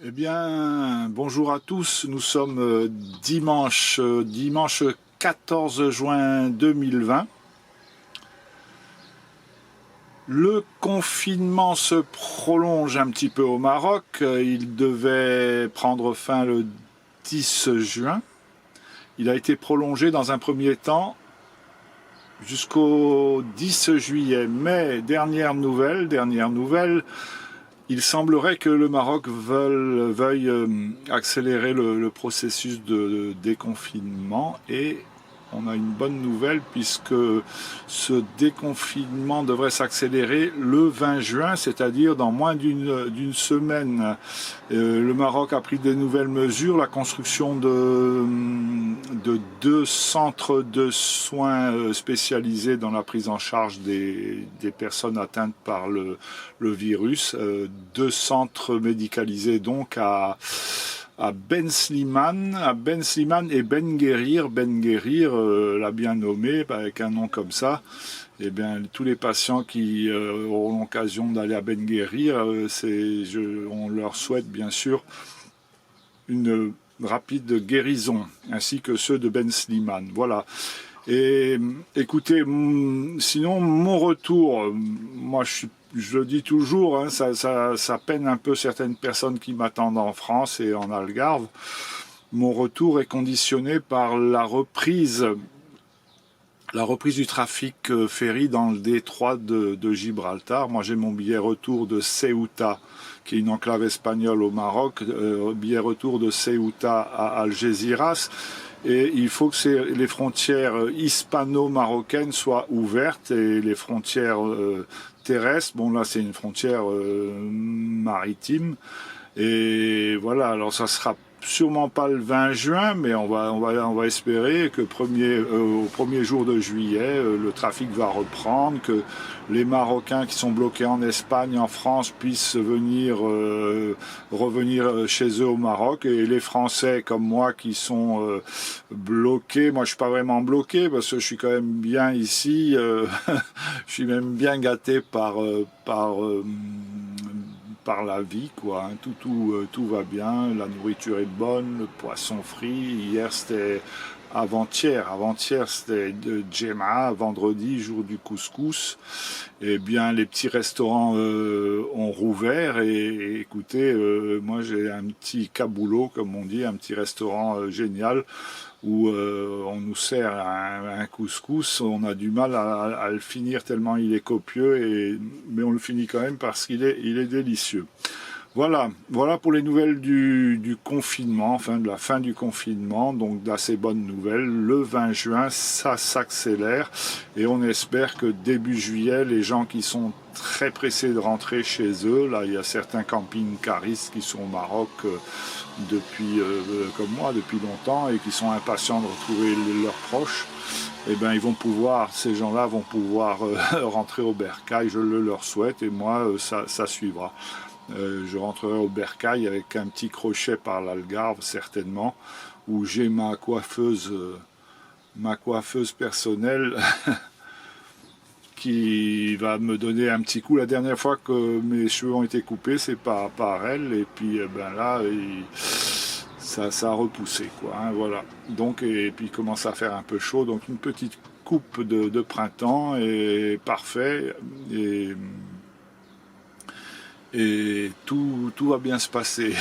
Eh bien, bonjour à tous. Nous sommes dimanche 14 juin 2020. Le confinement se prolonge un petit peu au Maroc. Il devait prendre fin le 10 juin. Il a été prolongé dans un premier temps jusqu'au 10 juillet. Mais dernière nouvelle, il semblerait que le Maroc veuille accélérer le processus de déconfinement et on a une bonne nouvelle puisque ce déconfinement devrait s'accélérer le 20 juin, c'est-à-dire dans moins d'une semaine. Le Maroc a pris des nouvelles mesures, la construction de deux centres de soins spécialisés dans la prise en charge des personnes atteintes par le virus, deux centres médicalisés donc à Ben Slimane et Ben Guérir. Ben Guérir l'a bien nommé, avec un nom comme ça. Eh bien, tous les patients qui auront l'occasion d'aller à Ben Guérir, on leur souhaite bien sûr une rapide guérison, ainsi que ceux de Ben Slimane. Voilà. Et écoutez, sinon mon retour, moi je le dis toujours, hein, ça peine un peu certaines personnes qui m'attendent en France et en Algarve. Mon retour est conditionné par la reprise du trafic ferry dans le détroit de Gibraltar. Moi j'ai mon billet retour de Ceuta, qui est une enclave espagnole au Maroc, billet retour de Ceuta à Algeciras. Et il faut que les frontières hispano-marocaines soient ouvertes et les frontières terrestres, bon là c'est une frontière maritime. Et voilà, alors ça sera sûrement pas le 20 juin, mais on va espérer que au premier jour de juillet, le trafic va reprendre, que les Marocains qui sont bloqués en Espagne, en France, puissent revenir chez eux au Maroc, et les Français comme moi qui sont bloqués. Moi, je suis pas vraiment bloqué parce que je suis quand même bien ici. Je suis même bien gâté par la vie, quoi. Tout va bien, la nourriture est bonne, le poisson frit. Hier c'était avant-hier c'était de djemma, vendredi jour du couscous. Eh bien les petits restaurants ont rouvert et écoutez, moi j'ai un petit caboulot comme on dit, un petit restaurant génial où on nous sert un couscous, on a du mal à le finir tellement il est copieux, mais on le finit quand même parce qu'il est délicieux. Voilà pour les nouvelles du confinement, enfin de la fin du confinement, donc d'assez bonnes nouvelles. Le 20 juin, ça s'accélère et on espère que début juillet, les gens qui sont très pressés de rentrer chez eux, là il y a certains camping-caristes qui sont au Maroc comme moi, depuis longtemps et qui sont impatients de retrouver leurs proches. Eh ben, ces gens-là vont pouvoir rentrer au bercail, je le leur souhaite et moi ça suivra. Je rentrerai au bercail avec un petit crochet par l'Algarve certainement, où j'ai ma coiffeuse personnelle qui va me donner un petit coup. La dernière fois que mes cheveux ont été coupés, c'est par elle, et puis ben là, ça a repoussé, quoi. Hein, voilà. Donc, et puis il commence à faire un peu chaud, donc une petite coupe de printemps est parfait, et tout va bien se passer.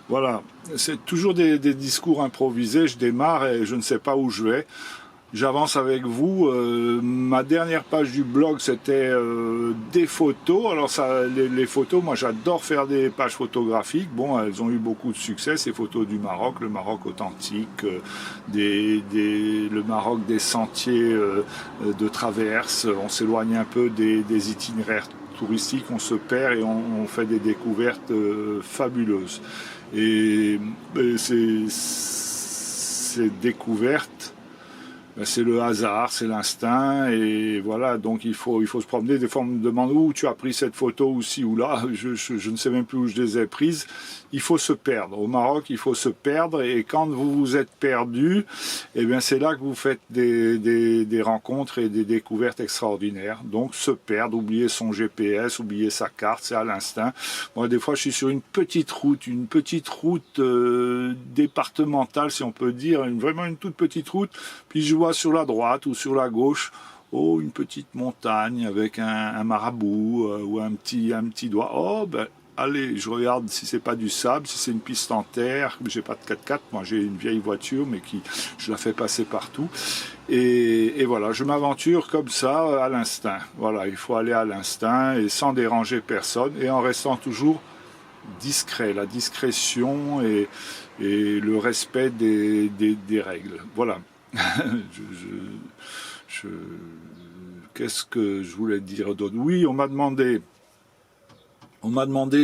Voilà, c'est toujours des discours improvisés, je démarre et je ne sais pas où je vais. J'avance avec vous. Ma dernière page du blog, c'était des photos. Alors les photos, moi j'adore faire des pages photographiques. Bon, elles ont eu beaucoup de succès, ces photos du Maroc, le Maroc authentique, le Maroc des sentiers de traverse. On s'éloigne un peu des itinéraires touristiques, on se perd et on fait des découvertes fabuleuses. Et ces découvertes ben, c'est le hasard, c'est l'instinct, et voilà, donc il faut se promener. Des fois on me demande où tu as pris cette photo, ou ci ou là, je ne sais même plus où je les ai prises. Il faut se perdre. Au Maroc, il faut se perdre, et quand vous vous êtes perdu, eh bien c'est là que vous faites des rencontres et des découvertes extraordinaires. Donc se perdre, oublier son GPS, oublier sa carte, c'est à l'instinct. Moi, des fois, je suis sur une petite route départementale, si on peut dire, vraiment une toute petite route, puis je vois sur la droite ou sur la gauche, oh, une petite montagne avec un marabout ou un petit doigt. Oh, ben, allez, je regarde si c'est pas du sable, si c'est une piste en terre. J'ai pas de 4x4, moi j'ai une vieille voiture, mais je la fais passer partout. Et voilà, je m'aventure comme ça à l'instinct. Voilà, il faut aller à l'instinct et sans déranger personne et en restant toujours discret. La discrétion et le respect des règles. Voilà. Qu'est-ce que je voulais dire d'autre? Oui, on m'a demandé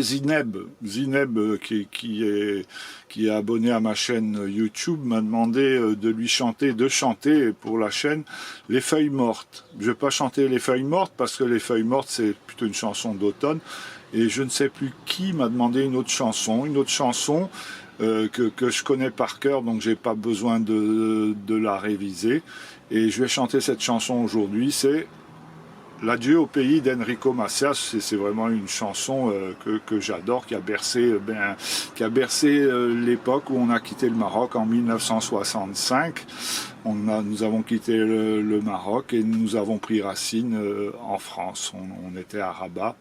Zineb qui est abonné à ma chaîne YouTube, m'a demandé de chanter pour la chaîne Les Feuilles Mortes. Je vais pas chanter Les Feuilles Mortes parce que Les Feuilles Mortes c'est plutôt une chanson d'automne, et je ne sais plus qui m'a demandé une autre chanson que je connais par cœur, donc j'ai pas besoin de la réviser, et je vais chanter cette chanson aujourd'hui. C'est L'adieu au pays d'Enrico Macias. C'est vraiment une chanson que j'adore, qui a bercé l'époque où on a quitté le Maroc en 1965. Nous avons quitté le Maroc et nous avons pris racine en France. On était à Rabat.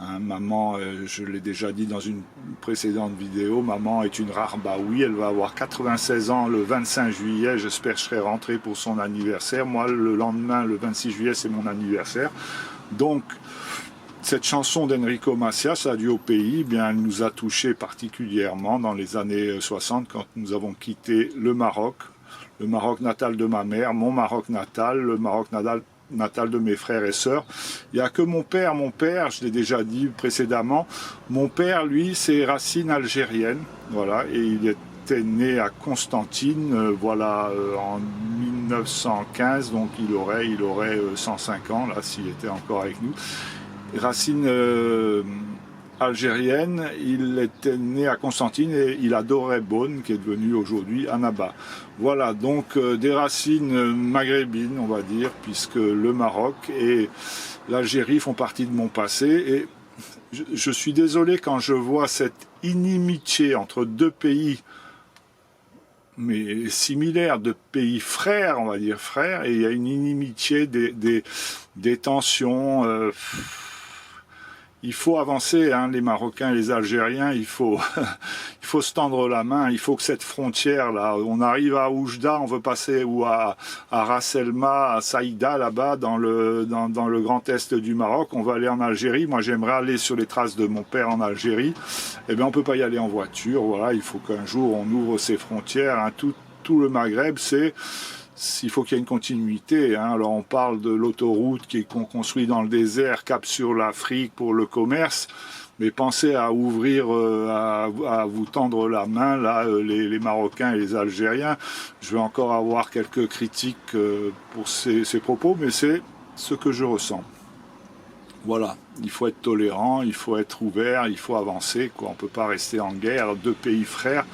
Hein, maman, je l'ai déjà dit dans une précédente vidéo, maman est une Rarbaoui, elle va avoir 96 ans le 25 juillet, j'espère que je serai rentré pour son anniversaire. Moi, le lendemain, le 26 juillet, c'est mon anniversaire. Donc, cette chanson d'Enrico Macias, Adieu au pays, eh bien, elle nous a touchés particulièrement dans les années 60, quand nous avons quitté le Maroc natal de ma mère, mon Maroc natal, le Maroc natal de mes frères et sœurs. Il n'y a que mon père, je l'ai déjà dit précédemment, mon père, lui, c'est racine algérienne, voilà, et il était né à Constantine, en 1915, donc il aurait 105 ans, là, s'il était encore avec nous. Racine algérienne, il était né à Constantine et il adorait Beaune, qui est devenu aujourd'hui Annaba. Voilà, donc des racines maghrébines, on va dire, puisque le Maroc et l'Algérie font partie de mon passé. Et je suis désolé quand je vois cette inimitié entre deux pays, mais similaires, de pays frères, on va dire frères, et il y a une inimitié, des tensions. Il faut avancer, hein, les Marocains et les Algériens, il faut se tendre la main, il faut que cette frontière-là, on arrive à Oujda, on veut passer, ou à Ras El-Ma, à Saïda, là-bas, dans le grand est du Maroc, on va aller en Algérie. Moi, j'aimerais aller sur les traces de mon père en Algérie. Eh bien, on peut pas y aller en voiture, voilà, il faut qu'un jour on ouvre ces frontières, hein. Tout le Maghreb, il faut qu'il y ait une continuité, hein. Alors on parle de l'autoroute qu'on construit dans le désert, cap sur l'Afrique pour le commerce, mais pensez à ouvrir, à vous tendre la main, là, les Marocains et les Algériens. Je vais encore avoir quelques critiques pour ces propos, mais c'est ce que je ressens. Voilà, il faut être tolérant, il faut être ouvert, il faut avancer, quoi. On ne peut pas rester en guerre, deux pays frères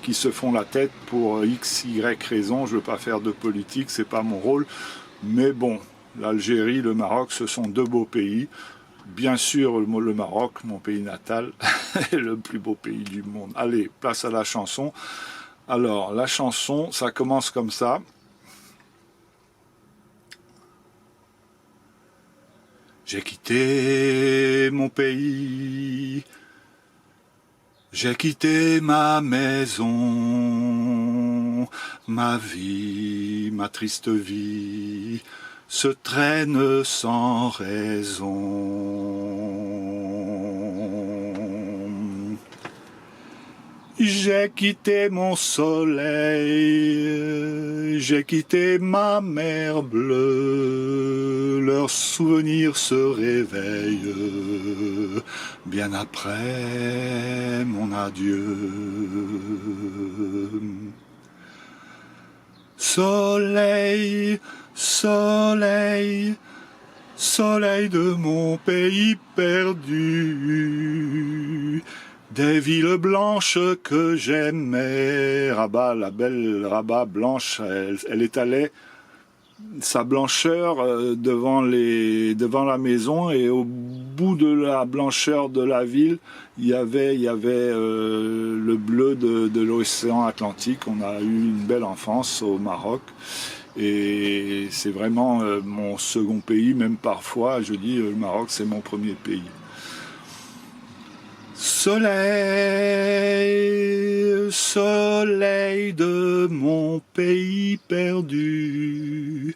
qui se font la tête pour X, Y raison. Je ne veux pas faire de politique, c'est pas mon rôle. Mais bon, l'Algérie, le Maroc, ce sont deux beaux pays. Bien sûr, le Maroc, mon pays natal, est le plus beau pays du monde. Allez, place à la chanson. Alors, la chanson, ça commence comme ça. J'ai quitté mon pays, j'ai quitté ma maison, ma vie, ma triste vie, se traîne sans raison. J'ai quitté mon soleil, j'ai quitté ma mer bleue, leurs souvenirs se réveillent bien après mon adieu. Soleil, soleil, soleil de mon pays perdu, des villes blanches que j'aimais. Rabat, la belle Rabat blanche, elle étalait sa blancheur devant la maison, et au bout de la blancheur de la ville, il y avait le bleu de l'océan Atlantique. On a eu une belle enfance au Maroc. Et c'est vraiment mon second pays, même parfois, je dis le Maroc c'est mon premier pays. Soleil, soleil de mon pays perdu,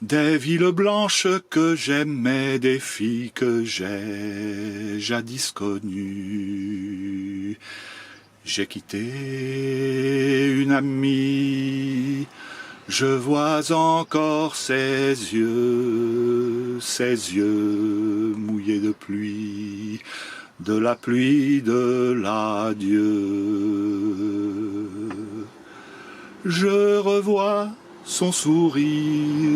des villes blanches que j'aimais, des filles que j'ai jadis connues. J'ai quitté une amie, je vois encore ses yeux mouillés de pluie, de la pluie de l'adieu. Je revois son sourire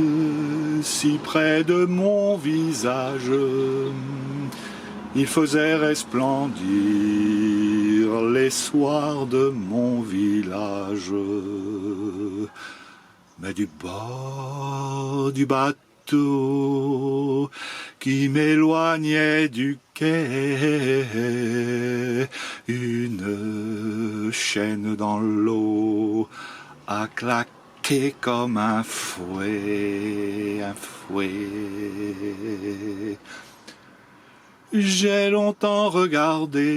si près de mon visage, il faisait resplendir les soirs de mon village. Mais du bord du bateau qui m'éloignait du quai, une chaîne dans l'eau a claqué comme un fouet, un fouet. J'ai longtemps regardé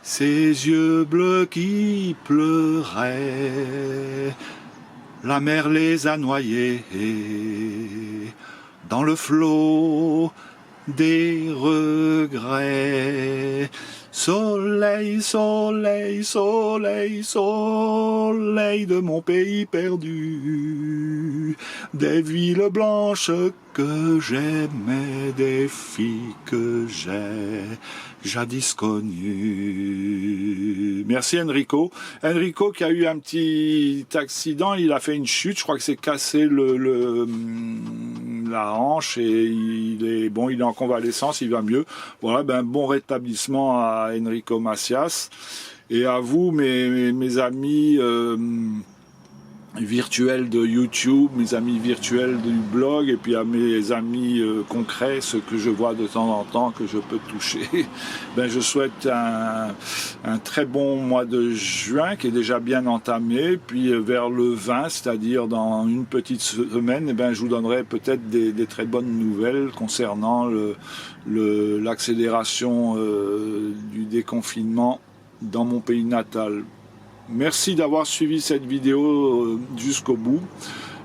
ces yeux bleus qui pleuraient, la mer les a noyés dans le flot des regrets. Soleil, soleil, soleil, soleil de mon pays perdu, des villes blanches que j'aimais, des filles que j'ai jadis connues. Merci Enrico. Enrico qui a eu un petit accident, il a fait une chute, je crois que c'est cassé la hanche, et il est en convalescence, il va mieux. Voilà, bon rétablissement à Enrico Macias, et à vous mes amis virtuels de YouTube, mes amis virtuels du blog, et puis à mes amis concrets, ceux que je vois de temps en temps, que je peux toucher. Je souhaite un très bon mois de juin qui est déjà bien entamé, puis vers le 20, c'est-à-dire dans une petite semaine, je vous donnerai peut-être des très bonnes nouvelles concernant l'accélération du déconfinement dans mon pays natal. Merci d'avoir suivi cette vidéo jusqu'au bout.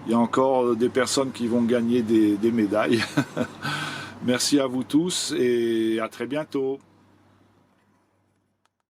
Il y a encore des personnes qui vont gagner des médailles. Merci à vous tous et à très bientôt.